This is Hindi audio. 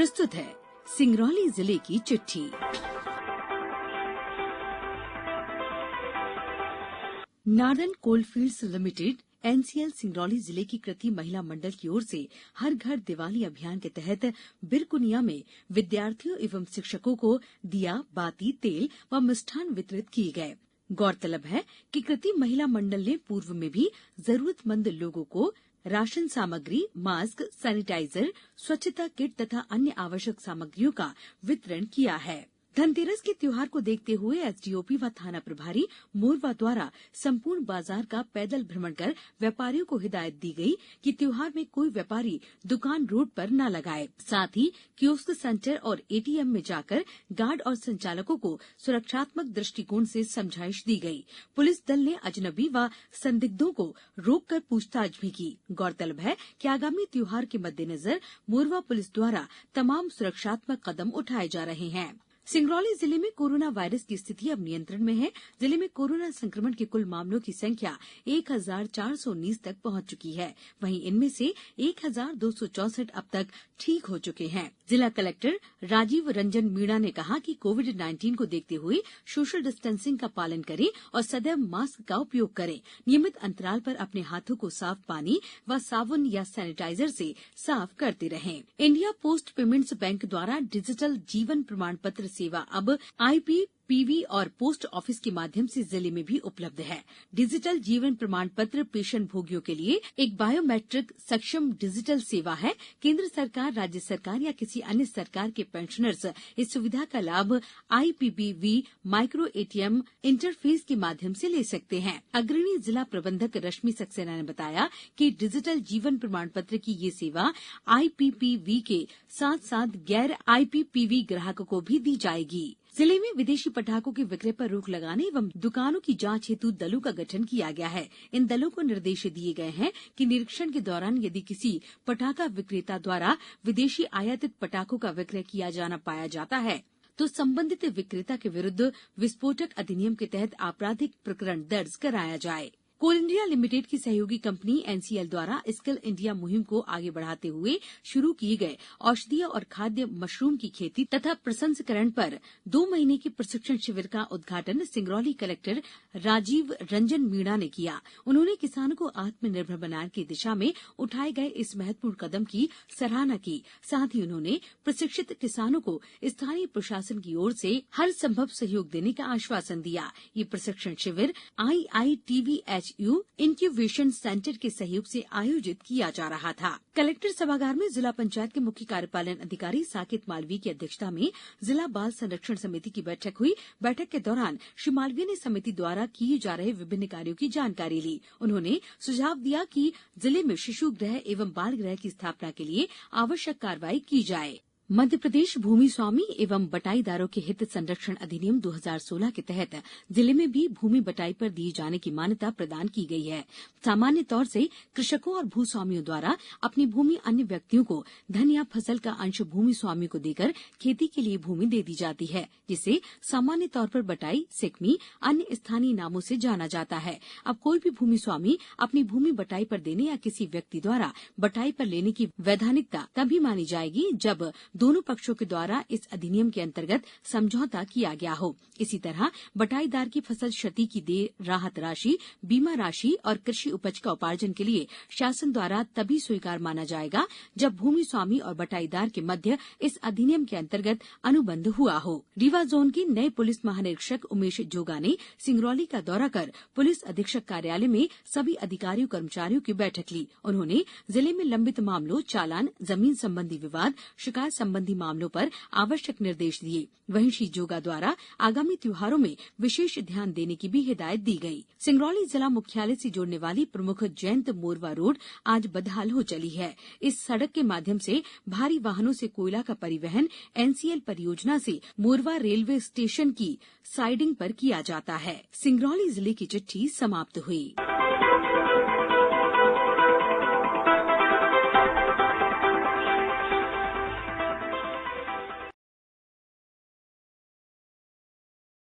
प्रस्तुत है सिंगरौली जिले की चिट्ठी। Northern coalfields limited NCL Singrauli जिले की कृति महिला मंडल की ओर से हर घर दिवाली अभियान के तहत बिरकुनिया में विद्यार्थियों एवं शिक्षकों को दिया, बाती, तेल व मिष्ठान वितरित किए गए। गौरतलब है कि कृति महिला मंडल ने पूर्व में भी जरूरतमंद लोगों को राशन सामग्री, मास्क, सैनिटाइजर, स्वच्छता किट तथा अन्य आवश्यक सामग्रियों का वितरण किया है। धनतेरस के त्योहार को देखते हुए एसडीओपी व थाना प्रभारी मोरवा द्वारा संपूर्ण बाजार का पैदल भ्रमण कर व्यापारियों को हिदायत दी गई कि त्योहार में कोई व्यापारी दुकान रोड पर न लगाए। साथ ही कियोस्क सेंटर और एटीएम में जाकर गार्ड और संचालकों को सुरक्षात्मक दृष्टिकोण से समझाइश दी गई। पुलिस दल ने अजनबी व संदिग्धों को रोककर पूछताछ भी की। गौरतलब है कि आगामी त्योहार के मद्देनजर मोरवा पुलिस द्वारा तमाम सुरक्षात्मक कदम उठाए जा रहे हैं। सिंगरौली जिले में कोरोना वायरस की स्थिति अब नियंत्रण में है। जिले में कोरोना संक्रमण के कुल मामलों की संख्या 1419 तक पहुंच चुकी है। वहीं इनमें से 1264 अब तक ठीक हो चुके हैं। जिला कलेक्टर राजीव रंजन मीणा ने कहा कि कोविड-19 को देखते हुए सोशल डिस्टेंसिंग का पालन करें और सदैव मास्क का उपयोग करें। नियमित अंतराल पर अपने हाथों को साफ पानी व साबुन या सैनिटाइजर से साफ करते रहें। इंडिया पोस्ट पेमेंट्स बैंक द्वारा डिजिटल जीवन प्रमाण पत्र सेवा अब आईपीपीवी और पोस्ट ऑफिस के माध्यम से जिले में भी उपलब्ध है। डिजिटल जीवन प्रमाण पत्र पेंशन भोगियों के लिए एक बायोमेट्रिक सक्षम डिजिटल सेवा है। केंद्र सरकार, राज्य सरकार या किसी अन्य सरकार के पेंशनर्स इस सुविधा का लाभ आईपीपीवी माइक्रो एटीएम इंटरफेस के माध्यम से ले सकते हैं। अग्रणी जिला प्रबंधक रश्मि सक्सेना ने बताया कि डिजिटल जीवन प्रमाण पत्र की ये सेवा आईपीपीवी के साथ साथ गैर आईपीपीवी ग्राहकों को भी दी जाएगी। जिले में विदेशी पटाखों के विक्रय पर रोक लगाने एवं दुकानों की जांच हेतु दलों का गठन किया गया है। इन दलों को निर्देश दिए गए हैं कि निरीक्षण के दौरान यदि किसी पटाखा विक्रेता द्वारा विदेशी आयातित पटाखों का विक्रय किया जाना पाया जाता है तो संबंधित विक्रेता के विरुद्ध विस्फोटक अधिनियम के तहत आपराधिक प्रकरण दर्ज कराया जाए। कोल इंडिया लिमिटेड की सहयोगी कंपनी एनसीएल द्वारा स्किल इंडिया मुहिम को आगे बढ़ाते हुए शुरू किए गए औषधीय और खाद्य मशरूम की खेती तथा प्रसंस्करण पर 2 महीने के प्रशिक्षण शिविर का उद्घाटन सिंगरौली कलेक्टर राजीव रंजन मीणा ने किया। उन्होंने किसानों को आत्मनिर्भर बनाने की दिशा में उठाए गए इस महत्वपूर्ण कदम की सराहना की। साथ ही उन्होंने प्रशिक्षित किसानों को स्थानीय प्रशासन की ओर से हर संभव सहयोग देने का आश्वासन दिया। ये प्रशिक्षण शिविर IITVHU इंक्यूबेशन सेंटर के सहयोग से आयोजित किया जा रहा था। कलेक्टर सभागार में जिला पंचायत के मुख्य कार्यपालन अधिकारी साकेत मालवीय की अध्यक्षता में जिला बाल संरक्षण समिति की बैठक हुई। बैठक के दौरान श्री मालवीय ने समिति द्वारा किए जा रहे विभिन्न कार्यों की जानकारी ली। उन्होंने सुझाव दिया कि जिले में शिशु गृह एवं बाल गृह की स्थापना के लिए आवश्यक कार्रवाई की जाए। मध्यप्रदेश भूमि स्वामी एवं बटाईदारों के हित संरक्षण अधिनियम 2016 के तहत जिले में भी भूमि बटाई पर दिए जाने की मान्यता प्रदान की गई है। सामान्य तौर से कृषकों और भूस्वामियों द्वारा अपनी भूमि अन्य व्यक्तियों को धन या फसल का अंश भूमि स्वामी को देकर खेती के लिए भूमि दे दी जाती है, जिसे सामान्य तौर पर बटाई, सिकमी, अन्य स्थानीय नामों से जाना जाता है। अब कोई भी भूमि स्वामी अपनी भूमि बटाई पर देने या किसी व्यक्ति द्वारा बटाई पर लेने की वैधानिकता तभी मानी जाएगी जब दोनों पक्षों के द्वारा इस अधिनियम के अंतर्गत समझौता किया गया हो। इसी तरह बटाईदार की फसल क्षति की देय राहत राशि, बीमा राशि और कृषि उपज का उपार्जन के लिए शासन द्वारा तभी स्वीकार माना जाएगा जब भूमि स्वामी और बटाईदार के मध्य इस अधिनियम के अंतर्गत अनुबंध हुआ हो। रीवा जोन के नए पुलिस महानिरीक्षक उमेश जोगा ने सिंगरौली का दौरा कर पुलिस अधीक्षक कार्यालय में सभी अधिकारियों कर्मचारियों की बैठक ली। उन्होंने जिले में लंबित मामलों, चालान, जमीन संबंधी विवाद, शिकायत संबंधी मामलों पर आवश्यक निर्देश दिए। वहीं श्री जोगा द्वारा आगामी त्योहारों में विशेष ध्यान देने की भी हिदायत दी गई। सिंगरौली जिला मुख्यालय से जोड़ने वाली प्रमुख जयंत मोरवा रोड आज बदहाल हो चली है। इस सड़क के माध्यम से भारी वाहनों से कोयला का परिवहन एनसीएल परियोजना से मोरवा रेलवे स्टेशन की साइडिंग पर किया जाता है। सिंगरौली जिले की चिट्ठी समाप्त हुई।